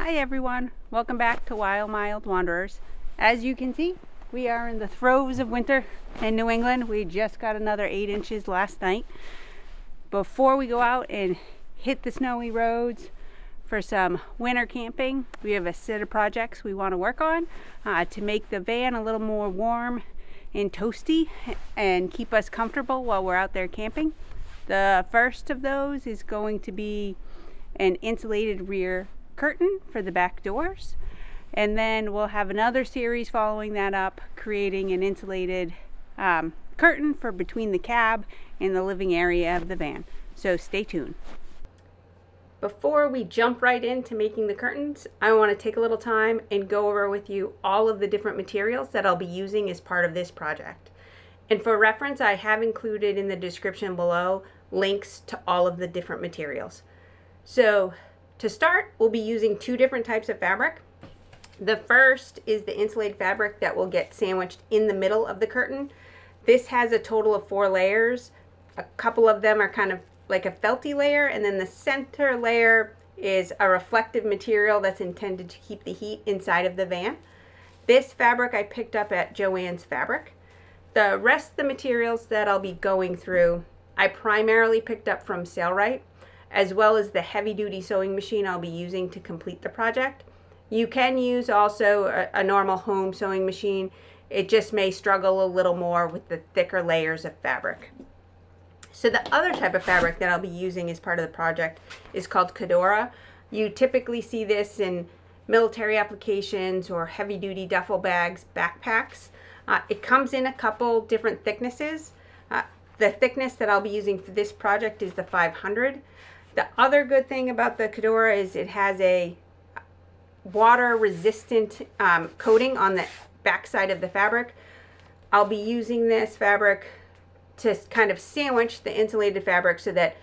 Hi everyone, welcome back to Wild Mild Wanderers. As you can see, we are in the throes of winter in New England. We just got another 8 inches last night. Before we go out and hit the snowy roads for some winter camping, we have a set of projects we want to work on to make the van a little more warm and toasty and keep us comfortable while we're out there camping. The first of those is going to be an insulated rear curtain for the back doors, and then we'll have another series following that up, creating an insulated curtain for between the cab and the living area of the van. So stay tuned. Before we jump right into making the curtains, I want to take a little time and go over with you all of the different materials that I'll be using as part of this project. And for reference, I have included in the description below links to all of the different materials. So to start, we'll be using 2 different types of fabric. The first is the insulated fabric that will get sandwiched in the middle of the curtain. This has a total of 4 layers. A couple of them are kind of like a felty layer, and then the center layer is a reflective material that's intended to keep the heat inside of the van. This fabric I picked up at Joann's Fabric. The rest of the materials that I'll be going through, I primarily picked up from Sailrite, as well as the heavy-duty sewing machine I'll be using to complete the project. You can use also a normal home sewing machine. It just may struggle a little more with the thicker layers of fabric. So the other type of fabric that I'll be using as part of the project is called Cadora. You typically see this in military applications or heavy-duty duffel bags, backpacks. It comes in a couple different thicknesses. The thickness that I'll be using for this project is the 500. The other good thing about the Cadora is it has a water resistant coating on the back side of the fabric. I'll be using this fabric to kind of sandwich the insulated fabric so that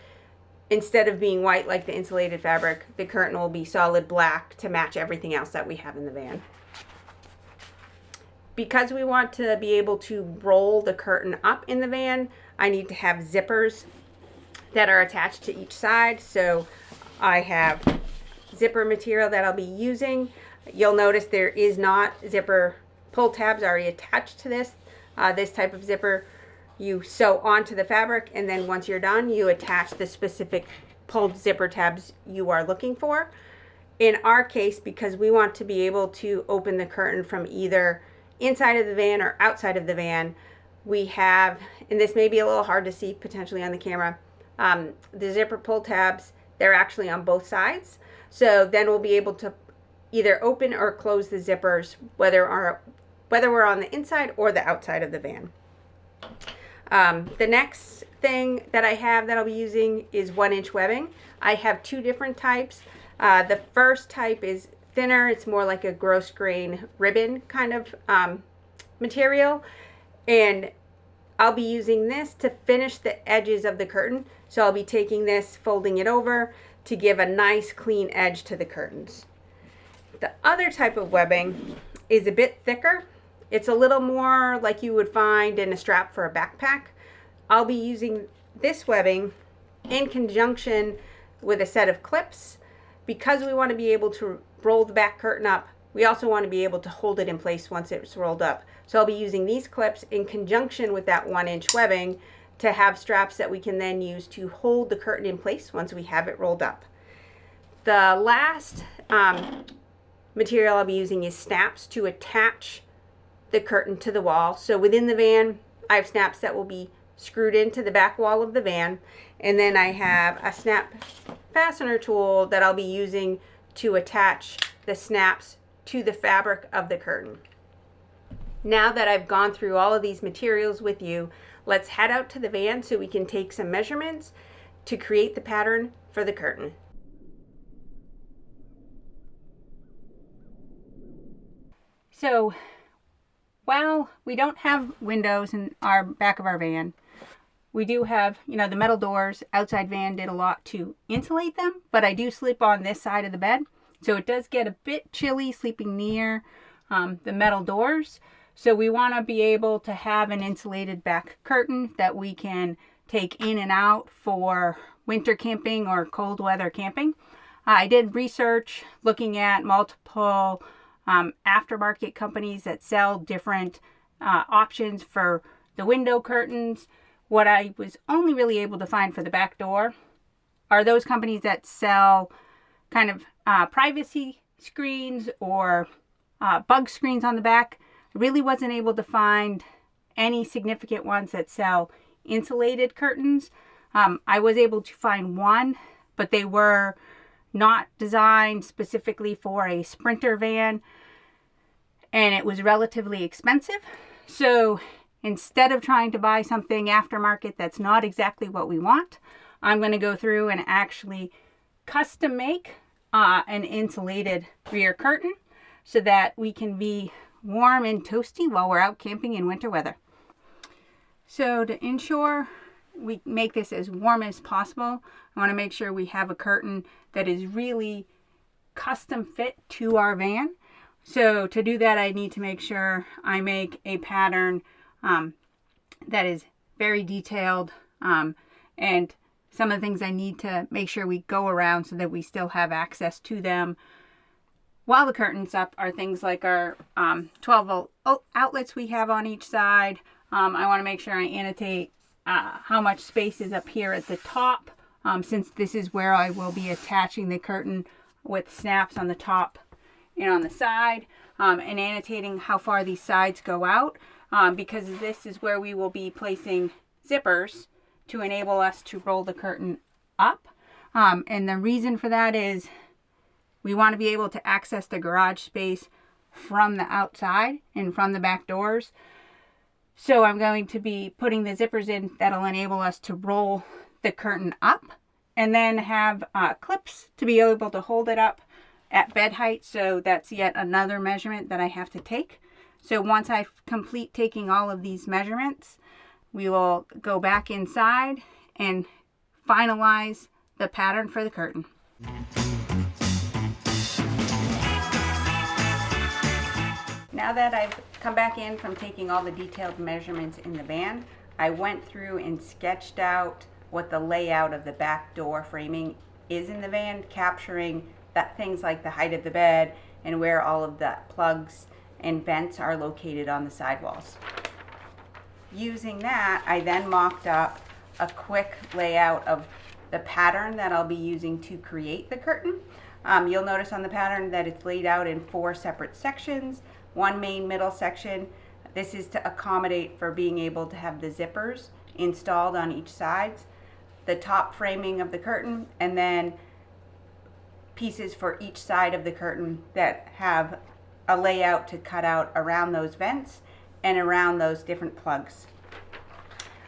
instead of being white like the insulated fabric, the curtain will be solid black to match everything else that we have in the van. Because we want to be able to roll the curtain up in the van, I need to have zippers that are attached to each side. So I have zipper material that I'll be using. You'll notice there is not zipper pull tabs already attached to this. This type of zipper you sew onto the fabric, and then once you're done, you attach the specific pulled zipper tabs you are looking for. In our case, because we want to be able to open the curtain from either inside of the van or outside of the van, we have, and this may be a little hard to see potentially on the camera, the zipper pull tabs, they're actually on both sides. So then we'll be able to either open or close the zippers, whether we're on the inside or the outside of the van. The next thing that I have that I'll be using is 1-inch webbing. I have 2 different types. The first type is thinner. It's more like a gross grain ribbon kind of material. And I'll be using this to finish the edges of the curtain. So I'll be taking this, folding it over to give a nice clean edge to the curtains. The other type of webbing is a bit thicker. It's a little more like you would find in a strap for a backpack. I'll be using this webbing in conjunction with a set of clips. Because we want to be able to roll the back curtain up, we also want to be able to hold it in place once it's rolled up. So I'll be using these clips in conjunction with that 1-inch webbing to have straps that we can then use to hold the curtain in place once we have it rolled up. The last material I'll be using is snaps to attach the curtain to the wall. So within the van, I have snaps that will be screwed into the back wall of the van, and then I have a snap fastener tool that I'll be using to attach the snaps to the fabric of the curtain. Now that I've gone through all of these materials with you, let's head out to the van so we can take some measurements to create the pattern for the curtain. So while we don't have windows in our back of our van, we do have, the metal doors. Outside van did a lot to insulate them, but I do sleep on this side of the bed. So it does get a bit chilly sleeping near the metal doors. So we want to be able to have an insulated back curtain that we can take in and out for winter camping or cold weather camping. I did research looking at multiple aftermarket companies that sell different options for the window curtains. What I was only really able to find for the back door are those companies that sell kind of privacy screens or bug screens on the back. I really wasn't able to find any significant ones that sell insulated curtains. I was able to find one, but they were not designed specifically for a Sprinter van, and it was relatively expensive. So instead of trying to buy something aftermarket that's not exactly what we want, I'm going to go through and actually custom make an insulated rear curtain so that we can be warm and toasty while we're out camping in winter weather. So to ensure we make this as warm as possible, I want to make sure we have a curtain that is really custom fit to our van. So to do that, I need to make sure I make a pattern that is very detailed, and some of the things I need to make sure we go around so that we still have access to them while the curtain's up are things like our 12 volt outlets we have on each side. I want to make sure I annotate how much space is up here at the top, since this is where I will be attaching the curtain with snaps on the top and on the side, and annotating how far these sides go out, because this is where we will be placing zippers to enable us to roll the curtain up. And the reason for that is we want to be able to access the garage space from the outside and from the back doors. So I'm going to be putting the zippers in that'll enable us to roll the curtain up, and then have clips to be able to hold it up at bed height. So that's yet another measurement that I have to take. So once I complete taking all of these measurements, we will go back inside and finalize the pattern for the curtain. Now that I've come back in from taking all the detailed measurements in the van, I went through and sketched out what the layout of the back door framing is in the van, capturing that things like the height of the bed and where all of the plugs and vents are located on the sidewalls. Using that, I then mocked up a quick layout of the pattern that I'll be using to create the curtain. You'll notice on the pattern that it's laid out in 4 separate sections. One main middle section. This is to accommodate for being able to have the zippers installed on each side, the top framing of the curtain, and then pieces for each side of the curtain that have a layout to cut out around those vents and around those different plugs.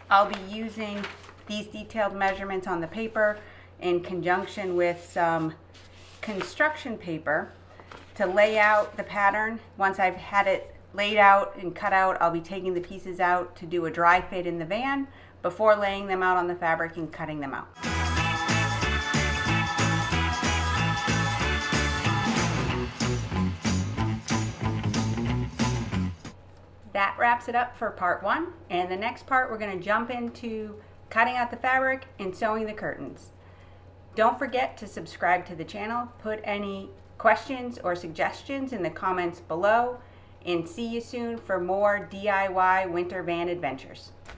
I'll be using these detailed measurements on the paper in conjunction with some construction paper to lay out the pattern. Once I've had it laid out and cut out, I'll be taking the pieces out to do a dry fit in the van before laying them out on the fabric and cutting them out. That wraps it up for part 1, and the next part we're going to jump into cutting out the fabric and sewing the curtains. Don't forget to subscribe to the channel, put any questions or suggestions in the comments below, and see you soon for more DIY winter van adventures.